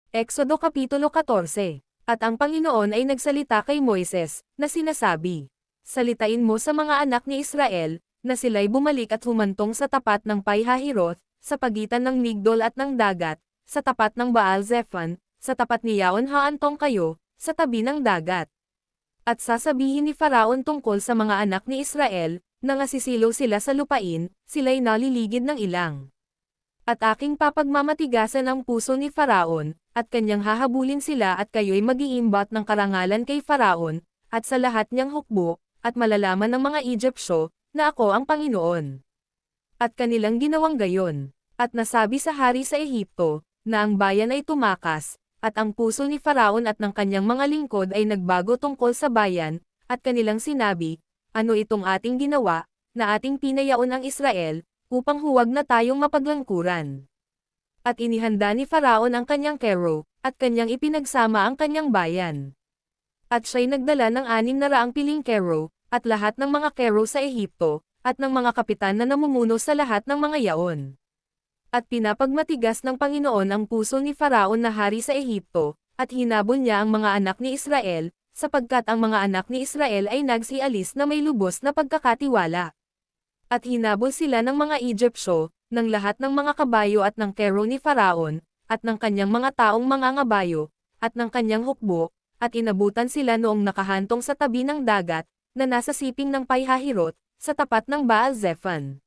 Exodo Kapitulo 14. At ang Panginoon ay nagsalita kay Moises, na sinasabi, "Salitain mo sa mga anak ni Israel, na sila'y bumalik at humantong sa tapat ng Pi-hahiroth, sa pagitan ng Migdol at ng dagat, sa tapat ng Baal-zephon, sa tapat ni Yaon-haantong kayo, sa tabi ng dagat. At sasabihin ni Faraon tungkol sa mga anak ni Israel, na ngasisilaw sila sa lupain, sila'y naliligid ng ilang. At aking papagmamatigasan ang puso ni Faraon, at kanyang hahabulin sila at kayo'y mag-iimbat ng karangalan kay Faraon, at sa lahat niyang hukbo, at malalaman ng mga Egyptyo, na ako ang Panginoon." At kanilang ginawang gayon. At nasabi sa hari sa Ehipto, na ang bayan ay tumakas, at ang puso ni Faraon at ng kanyang mga lingkod ay nagbago tungkol sa bayan, at kanilang sinabi, "Ano itong ating ginawa, na ating pinayaon ang Israel, upang huwag na tayong mapaglangkuran?" At inihanda ni Faraon ang kanyang kero, at kanyang ipinagsama ang kanyang bayan. At siya'y nagdala ng 600 piling kero, at lahat ng mga kero sa Ehipto, at ng mga kapitan na namumuno sa lahat ng mga yaon. At pinapagmatigas ng Panginoon ang puso ni Faraon na hari sa Ehipto, at hinabol niya ang mga anak ni Israel, sapagkat ang mga anak ni Israel ay nagsialis na may lubos na pagkakatiwala. At hinabol sila ng mga Egyptyo, ng lahat ng mga kabayo at ng kero ni Faraon, at ng kanyang mga taong mangangabayo, at ng kanyang hukbo, at inabutan sila noong nakahantong sa tabi ng dagat, na nasa siping ng Pi-hahiroth, sa tapat ng Baal-zephon.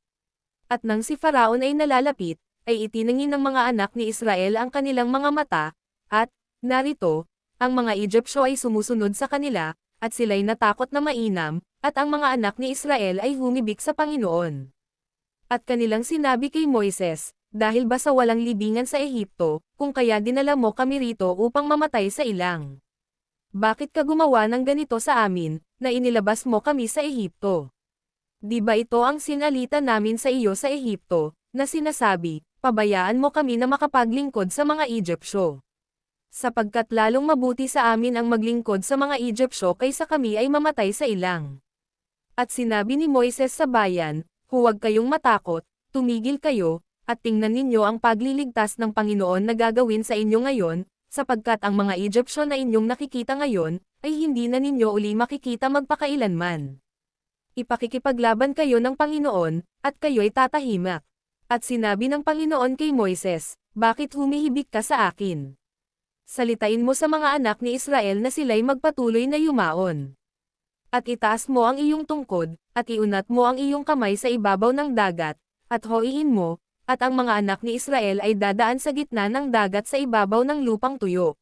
At nang si Faraon ay nalalapit, ay itinangin ng mga anak ni Israel ang kanilang mga mata, at, narito, ang mga Egyptyo ay sumusunod sa kanila, at sila'y natakot na mainam, at ang mga anak ni Israel ay humibik sa Panginoon. At kanilang sinabi kay Moises, "Dahil ba sa walang libingan sa Ehipto, kung kaya dinala mo kami rito upang mamatay sa ilang? Bakit ka gumawa ng ganito sa amin, na inilabas mo kami sa Ehipto? Di ba ito ang sinalita namin sa iyo sa Ehipto, na sinasabi, pabayaan mo kami na makapaglingkod sa mga Egyptyo? Sapagkat lalong mabuti sa amin ang maglingkod sa mga Egyptyo kaysa kami ay mamatay sa ilang." At sinabi ni Moises sa bayan, "Huwag kayong matakot, tumigil kayo, at tingnan ninyo ang pagliligtas ng Panginoon na gagawin sa inyo ngayon, sapagkat ang mga Egyptyo na inyong nakikita ngayon, ay hindi na ninyo uli makikita magpakailanman. Ipakikipaglaban kayo ng Panginoon, at kayo'y tatahimak." At sinabi ng Panginoon kay Moises, "Bakit humihibik ka sa akin? Salitain mo sa mga anak ni Israel na sila'y magpatuloy na yumaon. At itaas mo ang iyong tungkod, at iunat mo ang iyong kamay sa ibabaw ng dagat, at hoiin mo, at ang mga anak ni Israel ay dadaan sa gitna ng dagat sa ibabaw ng lupang tuyo.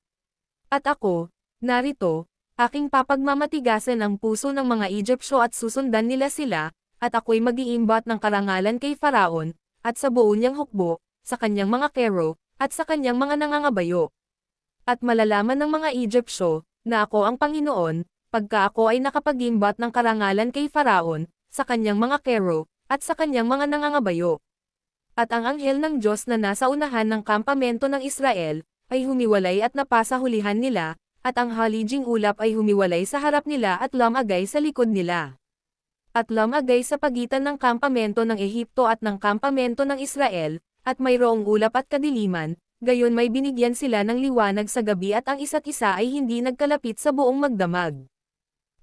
At ako, narito, aking papagmamatigasan ang puso ng mga Egyptyo at susundan nila sila, at ako'y mag-iimbat ng karangalan kay Faraon, at sa buo niyang hukbo, sa kanyang mga kero, at sa kanyang mga nangangabayo. At malalaman ng mga Egyptyo, na ako ang Panginoon, pagka ako ay nakapag-imbat ng karangalan kay Faraon, sa kanyang mga kero, at sa kanyang mga nangangabayo." At ang anghel ng Diyos na nasa unahan ng kampamento ng Israel, ay humiwalay at napasahulihan nila, at ang halijing ulap ay humiwalay sa harap nila at lumagay sa likod nila. At lumagay sa pagitan ng kampamento ng Ehipto at ng kampamento ng Israel, at mayroong ulap at kadiliman, gayon may binigyan sila ng liwanag sa gabi at ang isa't isa ay hindi nagkalapit sa buong magdamag.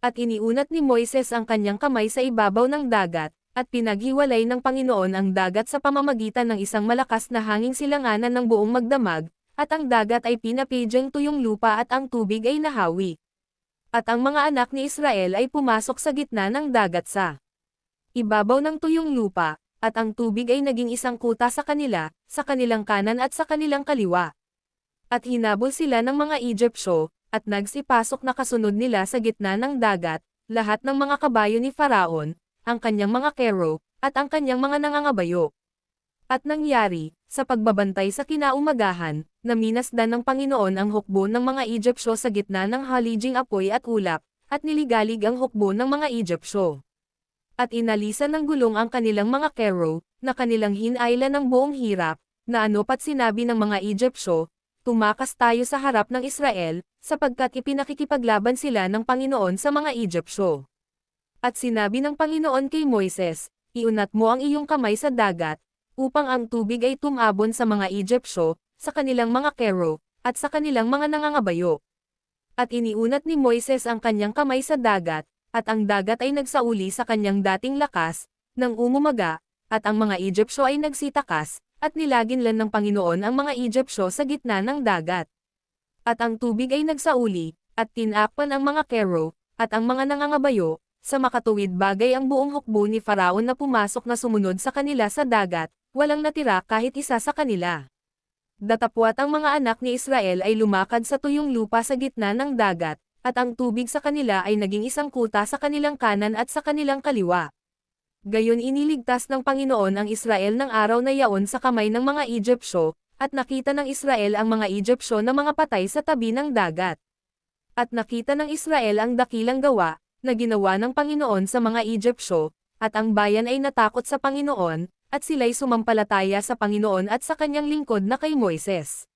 At iniunat ni Moises ang kanyang kamay sa ibabaw ng dagat, at pinaghiwalay ng Panginoon ang dagat sa pamamagitan ng isang malakas na hanging silanganan ng buong magdamag, at ang dagat ay pinapidyang tuyong lupa at ang tubig ay nahawi. At ang mga anak ni Israel ay pumasok sa gitna ng dagat sa ibabaw ng tuyong lupa, at ang tubig ay naging isang kuta sa kanila, sa kanilang kanan at sa kanilang kaliwa. At hinabol sila ng mga Egyptyo, at nagsipasok na kasunod nila sa gitna ng dagat, lahat ng mga kabayo ni Faraon, ang kanyang mga kero, at ang kanyang mga nangangabayo. At nangyari, sa pagbabantay sa kinaumagahan, na minasdan ng Panginoon ang hukbo ng mga Egyptyo sa gitna ng halijing apoy at ulap, at niligalig ang hukbo ng mga Egyptyo. At inalisan ng gulong ang kanilang mga kero, na kanilang hinailan ng buong hirap, na ano pat sinabi ng mga Egyptyo, "Tumakas tayo sa harap ng Israel, sapagkat ipinakikipaglaban sila ng Panginoon sa mga Egyptyo." At sinabi ng Panginoon kay Moises, "Iunat mo ang iyong kamay sa dagat, upang ang tubig ay tumabon sa mga Egyptyo, sa kanilang mga kero, at sa kanilang mga nangangabayo. At iniunat ni Moises ang kanyang kamay sa dagat, at ang dagat ay nagsauli sa kanyang dating lakas, nang umumaga, at ang mga Egyptyo ay nagsitakas, at nilaginlan ng Panginoon ang mga Egyptyo sa gitna ng dagat. At ang tubig ay nagsauli, at tinakpan ang mga kero, at ang mga nangangabayo, sa makatuwid bagay ang buong hukbo ni Faraon na pumasok na sumunod sa kanila sa dagat, walang natira kahit isa sa kanila. Datapwat ang mga anak ni Israel ay lumakad sa tuyong lupa sa gitna ng dagat, at ang tubig sa kanila ay naging isang kuta sa kanilang kanan at sa kanilang kaliwa. Gayon iniligtas ng Panginoon ang Israel ng araw na yaon sa kamay ng mga Egyptyo, at nakita ng Israel ang mga Egyptyo na mga patay sa tabi ng dagat. At nakita ng Israel ang dakilang gawa, na ginawa ng Panginoon sa mga Egyptyo, at ang bayan ay natakot sa Panginoon, at sila'y sumampalataya sa Panginoon at sa kanyang lingkod na kay Moises.